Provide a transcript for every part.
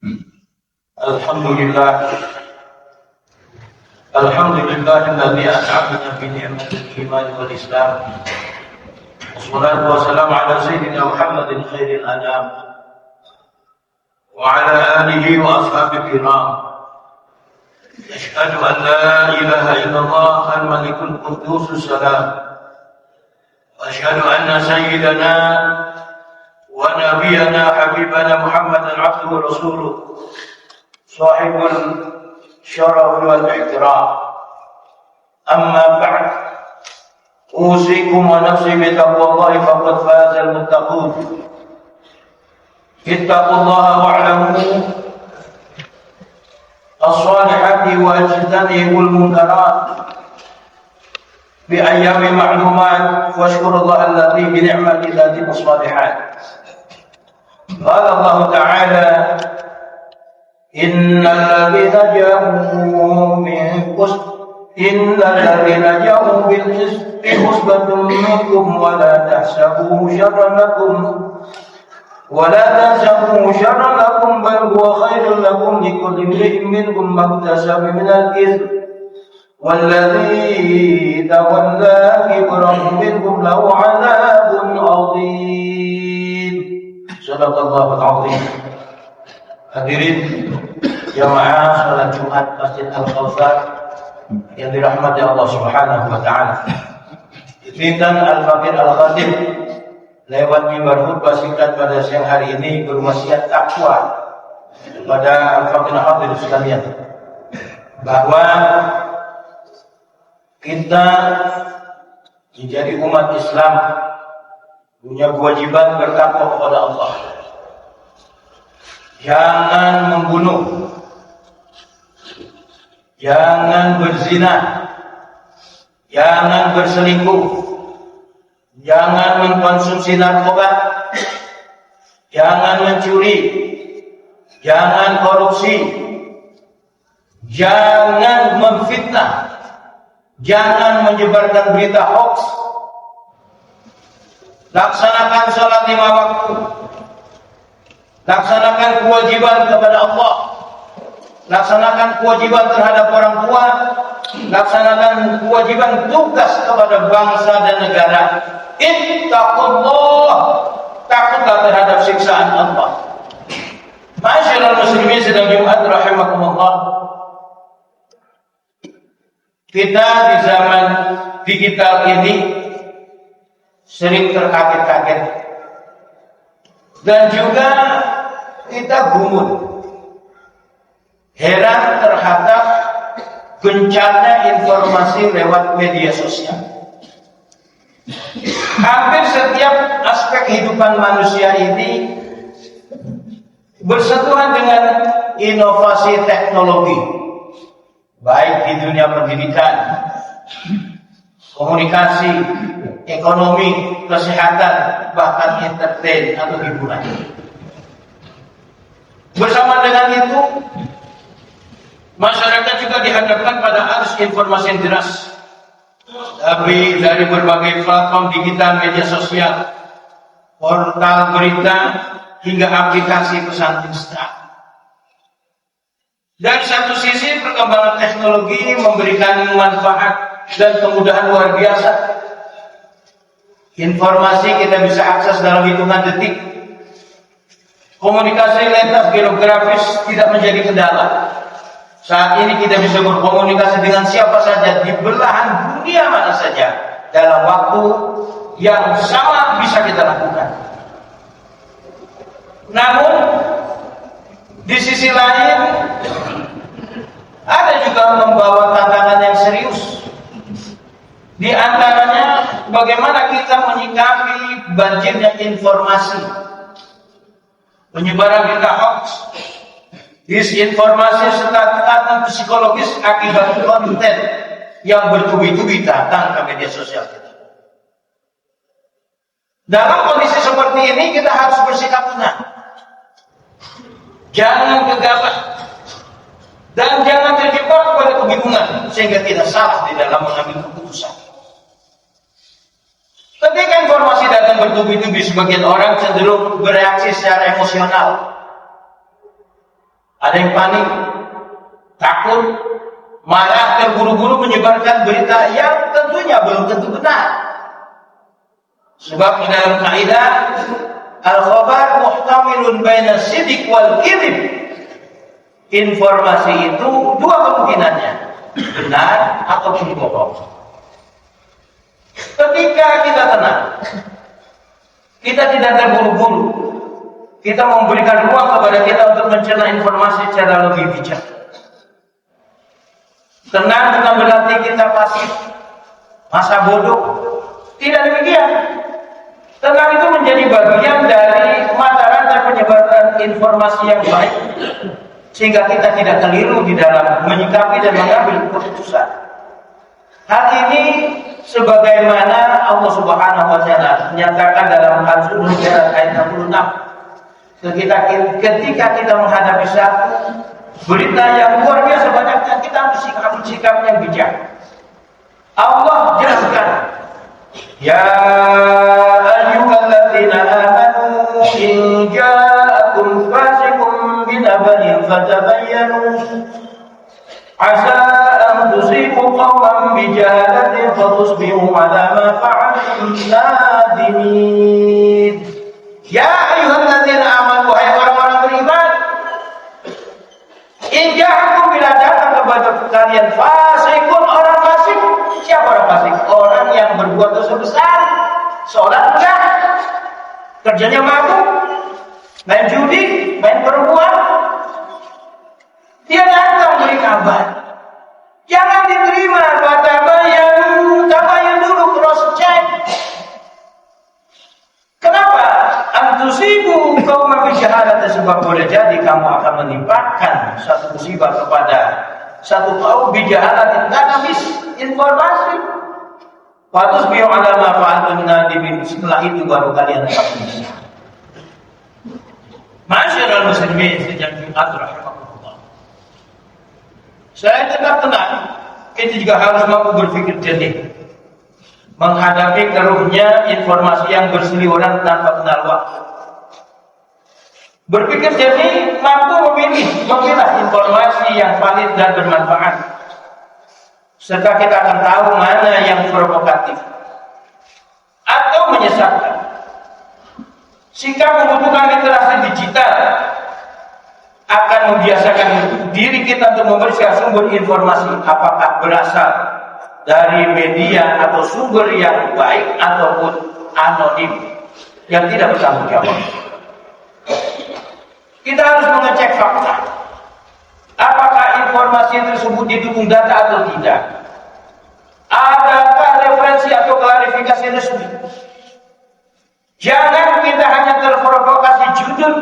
Alhamdulillah alladzi an'amna bi ni'matil iman wal islam. Wassalatu wassalamu ala sayyidina Muhammadin khairil anam wa ala alihi wa ashabihi kiram. Asyhadu an la ilaha illallah al-malikul quddus salam. Wa asyhadu anna sayyidana wa nabiyyana habibana Muhammadan abduhu wa rasuluh sahibul syaraf wal ihtiram. Amma ba'd, usikum wa nafsi bi taqwallahi faqad faza al muttaqun. Ittaqullaha wa'lamu as-salihati wa ijtanibul munkarat bi ayyami ma'lumat washkurullaha alladhi bi ni'mati dzati as-salihat. Qala Allah ta'ala إن الذين جاءوا بالقسط عصبة منكم ولا تحسبوه شرا لكم بل هو خير لكم لكل امرئ منهم ما اكتسب من الإثم والذي تولى كبره منهم له عذاب عظيم. صدق الله العظيم. Hadirin jamaah salat Jumat Masjid Al-Kautsar yang dirahmati Allah Subhanahu wa taala. Dipimpin Al-Faqih Al-Khatib lewat mimbar khutbah singkat pada siang hari ini berwasiat takwa kepada Al-Faqih Al-Khatib sekalian bahwa kita menjadi umat Islam punya kewajiban bertakwa kepada Allah. Jangan membunuh, jangan berzina, jangan berselingkuh, jangan mengkonsumsi narkoba, jangan mencuri, jangan korupsi, jangan memfitnah, jangan menyebarkan berita hoax. Laksanakan sholat 5 waktu. Laksanakan kewajiban kepada Allah. Laksanakan kewajiban terhadap orang tua. Laksanakan kewajiban tugas kepada bangsa dan negara. Ittaqullah, takutlah terhadap siksaan Allah. Masyaallah muslimin sedang Jumat rahimakumullah. Kita di zaman digital ini sering terkaget-kaget. Dan juga kita gumun, heran terhadap gencarnya informasi lewat media sosial. Hampir setiap aspek kehidupan manusia ini bersentuhan dengan inovasi teknologi, baik di dunia pendidikan, komunikasi, ekonomi, kesehatan, bahkan entertain atau hiburan. Bersama dengan itu, masyarakat juga dihadapkan pada arus informasi yang deras, tapi dari berbagai platform digital, media sosial, portal berita, hingga aplikasi pesan instan. Dari satu sisi, perkembangan teknologi memberikan manfaat dan kemudahan luar biasa. Informasi kita bisa akses dalam hitungan detik. Komunikasi lintas geografis tidak menjadi kendala. Saat ini kita bisa berkomunikasi dengan siapa saja di belahan dunia mana saja dalam waktu yang sama bisa kita lakukan. Namun di sisi lain ada juga membawa tantangan yang serius. Di antaranya bagaimana kita menyikapi banjirnya informasi, penyebaran berita hoax, disinformasi serta tekanan psikologis akibat konten yang bertubi-tubi datang ke media sosial kita. Dalam kondisi seperti ini kita harus bersikap tenang, jangan gegabah, dan jangan terjebak pada kebingungan sehingga tidak salah di dalam mengambil keputusan. Ketika informasi datang bertubi-tubi, sebagian orang cenderung bereaksi secara emosional. Ada yang panik, takut, marah, terburu-buru menyebarkan berita yang tentunya belum tentu benar. Sebab di dalam kaidah al-khabar muhtamilun baina sidq wal kadzib. Informasi itu dua kemungkinannya, benar ataupun bohong. Ketika kita tenang, kita tidak terburu-buru, kita memberikan ruang kepada kita untuk mencerna informasi secara lebih bijak. Tenang bukan berarti kita pasif, masa bodoh. Tidak demikian. Tenang itu menjadi bagian dari mata rantai penyebaran informasi yang baik, sehingga kita tidak keliru di dalam menyikapi dan mengambil keputusan. Hal ini sebagaimana Allah Subhanahu wa taala menyatakan dalam Al-Hujurat ayat 66. Ketika kita menghadapi satu berita yang luar biasa banyaknya, kita harus sikap yang bijak. Allah jelaskan, ya ayyuhalladzina amanu in ja'akum fasiqun binaba'in fatabayyanu asa an tusibu qauman bijahalatin fatusbihu ala ma fa'altum nadimin. Ya ayyuhalladzina amanu, wahai orang-orang beriman, in ja'akum, bila datang kepada kalian fasikun, orang fasik. Siapa orang fasik? Orang yang berbuat dosa besar, sholat enggak, kerjanya mabuk, main judi, main perempuan. Dia datang beri kabar, jangan diterima. Tabayun dulu, cross check. Kenapa? Antusibu qauman bisyahadatin, sebab boleh jadi kamu akan menimpakan satu musibah kepada satu kaum bijahalatin, karena misinformasi. Fatus bi'u ala ma fa'altum nadimin, setelah itu baru kalian akan menyesal. Ma'asyiral muslimin sejak Jumat rahimakumullah. Saya tetap tenang, kita juga harus mampu berpikir jernih menghadapi keruhnya informasi yang berseliweran tanpa kenal waktu. Berpikir jernih, mampu memilah informasi yang valid dan bermanfaat, serta kita akan tahu mana yang provokatif atau menyesatkan. Sikap membutuhkan literasi digital akan membiasakan diri kita untuk memeriksa sumber informasi, apakah berasal dari media atau sumber yang baik ataupun anonim yang tidak bertanggung jawab. Kita harus mengecek fakta. Apakah informasi tersebut didukung data atau tidak? Adakah referensi atau klarifikasi resmi? Jangan kita hanya terprovokasi judul,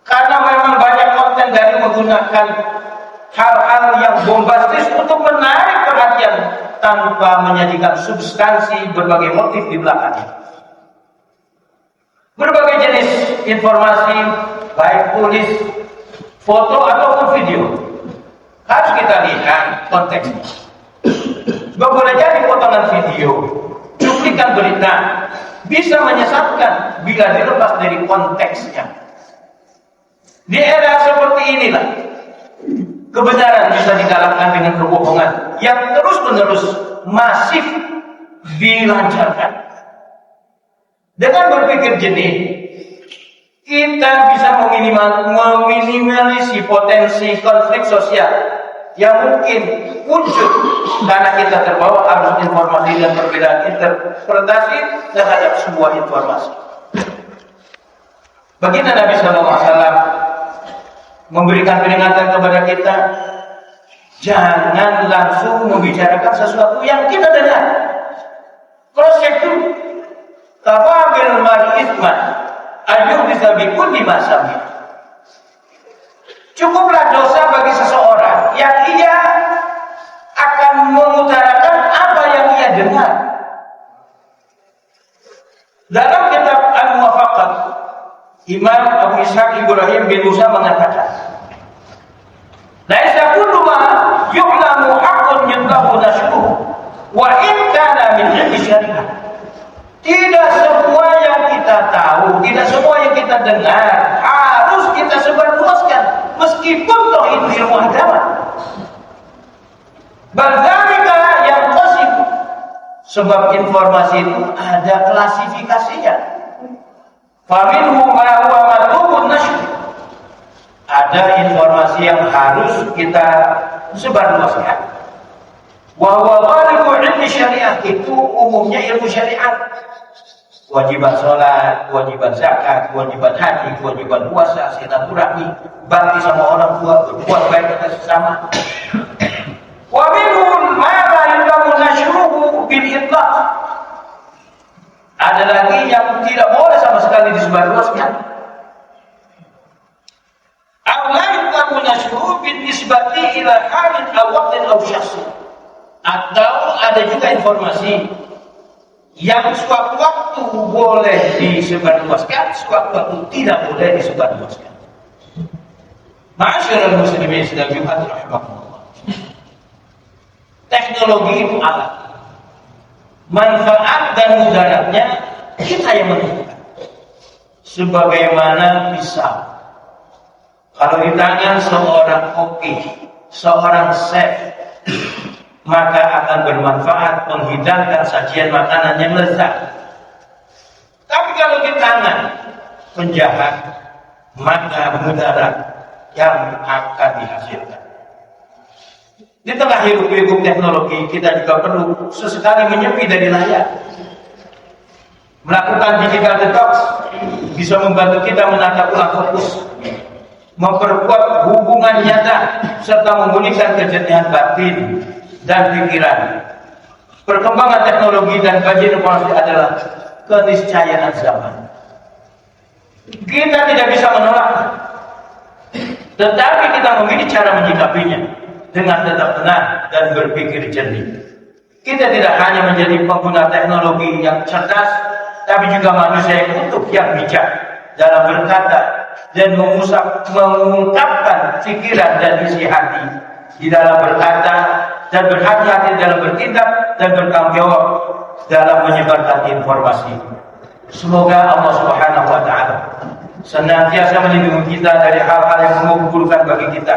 karena memang banyak konten dari menggunakan hal-hal yang bombastis untuk menarik perhatian tanpa menyajikan substansi berbagai motif di belakangnya. Berbagai jenis informasi, baik tulis, foto ataupun video, harus kita lihat konteksnya. Sebab boleh jadi potongan video, cuplikan berita, bisa menyesatkan bila dilepas dari konteksnya. Di era seperti inilah kebenaran bisa dikalahkan dengan kebohongan yang terus-menerus masif dilancarkan. Dengan berpikir jernih, kita bisa meminimalisasi potensi konflik sosial yang mungkin muncul karena kita terbawa arus informasi dan perbedaan interpretasi terhadap sebuah informasi. Baginda Nabi SAW memberikan peringatan kepada kita, jangan langsung membicarakan sesuatu yang kita dengar. Cross check dulu. Kafabil mari isman ayuh bisa bikun di masami. Cukuplah dosa bagi seseorang yang ia akan mengutarakan apa yang ia dengar. Dalam kitab Al-Muwafaqat, Imam Abu Ishaq Ibrahim bin Musa mengatakan, laisa kullu ma yu'lamu haqqun yutlabu nashruhu wa in kana min 'ilmi syariah. Tidak semua yang kita tahu, tidak semua yang kita dengar harus kita sebarluaskan, meski meskipun toh itu ilmu agama. Bagaimana yang qasib, sebab informasi itu ada klasifikasinya. Faminhu ma huwa matlubun nashr. Ada informasi yang harus kita sebarluaskan. Wa huwa ghalibu ilmi syariah, itu umumnya ilmu syariat. Kewajiban sholat, kewajiban zakat, kewajiban haji, kewajiban puasa, silaturahmi, bakti sama orang tua, berbuat baik kepada sesama. Wa minhum ma la yulamu nashruhu bil itlaq. Ada lagi yang tidak boleh sama sekali disebarluaskan. Aw la yulamu nashruhu bin nisbati ila halin aw waqtin aw syakhsin. Atau ada juga informasi yang sewaktu-waktu boleh disebarluaskan, sewaktu-waktu tidak boleh disebarluaskan. Ma'asyiral muslimin sedang Jumat rahimakumullah. Teknologi itu alat. Manfaat dan mudaratnya kita yang menentukan. Sebagaimana pisau. Kalau di tangan seorang koki, seorang chef, maka akan bermanfaat menghidangkan sajian makanan yang lezat. Tapi kalau di tangan penjahat, maka mudarat yang akan dihasilkan. Di tengah hiruk-pikuk teknologi, kita juga perlu sesekali menyepi dari layar. Melakukan digital detox bisa membantu kita menata ulang fokus, memperkuat hubungan nyata, serta memulihkan kejernihan batin dan pikiran. Perkembangan teknologi dan kajian informasi adalah keniscayaan zaman. Kita tidak bisa menolaknya, tetapi kita memilih cara menyikapinya dengan tetap tenang dan berpikir jernih. Kita tidak hanya menjadi pengguna teknologi yang cerdas, tapi juga manusia yang utuh, yang bijak dalam berkata dan mengungkapkan pikiran dan isi hati di dalam berkata, dan berhati-hati dalam bertindak dan bertanggung jawab dalam menyebarkan informasi. Semoga Allah Subhanahu wa taala senantiasa melindungi kita dari hal-hal yang mengumpulkan bagi kita.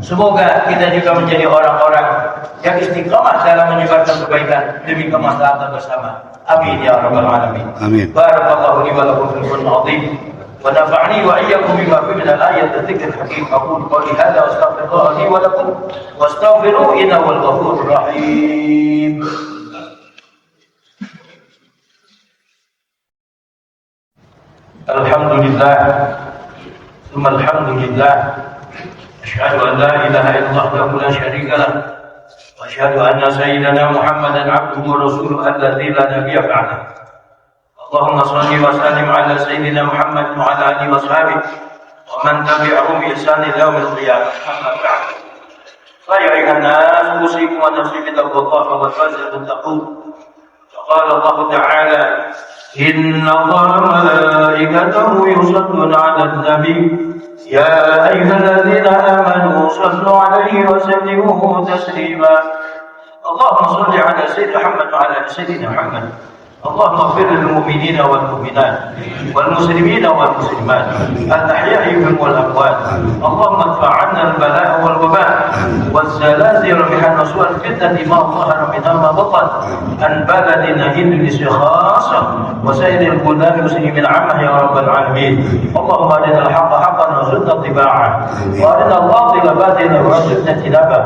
Semoga kita juga menjadi orang-orang yang istiqamah dalam menyebarkan kebaikan demi kemaslahatan bersama. Amin ya rabbal alamin. Amin. Barakallahu li wa lakum fil Qur'anil azim. ونفعني وإياكم بما فيه من الآية الذكر الحكيم. أقول قولي هذا وأستغفر الله لي ولكم واستغفروه إنه هو الغفور الرحيم. الحمد لله ثم الحمد لله أشهد أن لا إله إلا الله وحده لا شريك له وأشهد أن سيدنا محمدا عبده ورسوله الذي لا نبي بعده. اللهم صل وسلم على سيدنا محمد وعلى آله وصحبه ومن تبعهم بإحسان إلى يوم القيامة. أما بعد فيا أيها الناس أوصيكم ونفسي بتقوى الله فقد فاز المتقون. فقال الله تعالى إن الله وملائكته يصلون على النبي يا أيها الذين آمنوا صلوا عليه وسلموا تسليما. اللهم صل على سيدنا محمد وعلى آل سيدنا محمد. اللهم اغفر للمؤمنين والمؤمنات والمسلمين والمسلمات الأحياء منهم والأموات. اللهم ادفع عنا البلاء والوباء والزلازل محن سوء الفتنة ما ظهر منها ما بطن عن بلدنا هند خاصة وسائر البلدان المسلمين عامة يا رب العالمين. اللهم أرنا الحق حقا وارزقنا اتباعه وأرنا الباطل باطلا وارزقنا اجتنابه.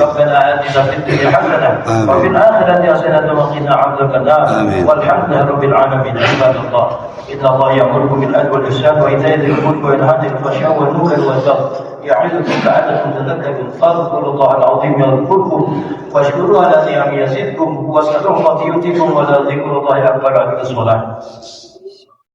ربنا آتنا في الدنيا حسنة وفي الآخرة حسنة وقنا عذاب النار. والحمد لله رب العالمين. عباد الله إن الله يأمركم بالعدل والإحسان وإيتاء ذي القربى وينهى عن الفحشاء والمنكر والبغي يعظكم لعلكم تذكرون. فاذكروا الله العظيم يذكركم واشكروه على نعمه يزدكم واسألوه يؤتكم ولذكر الله أكبر. الصلاة.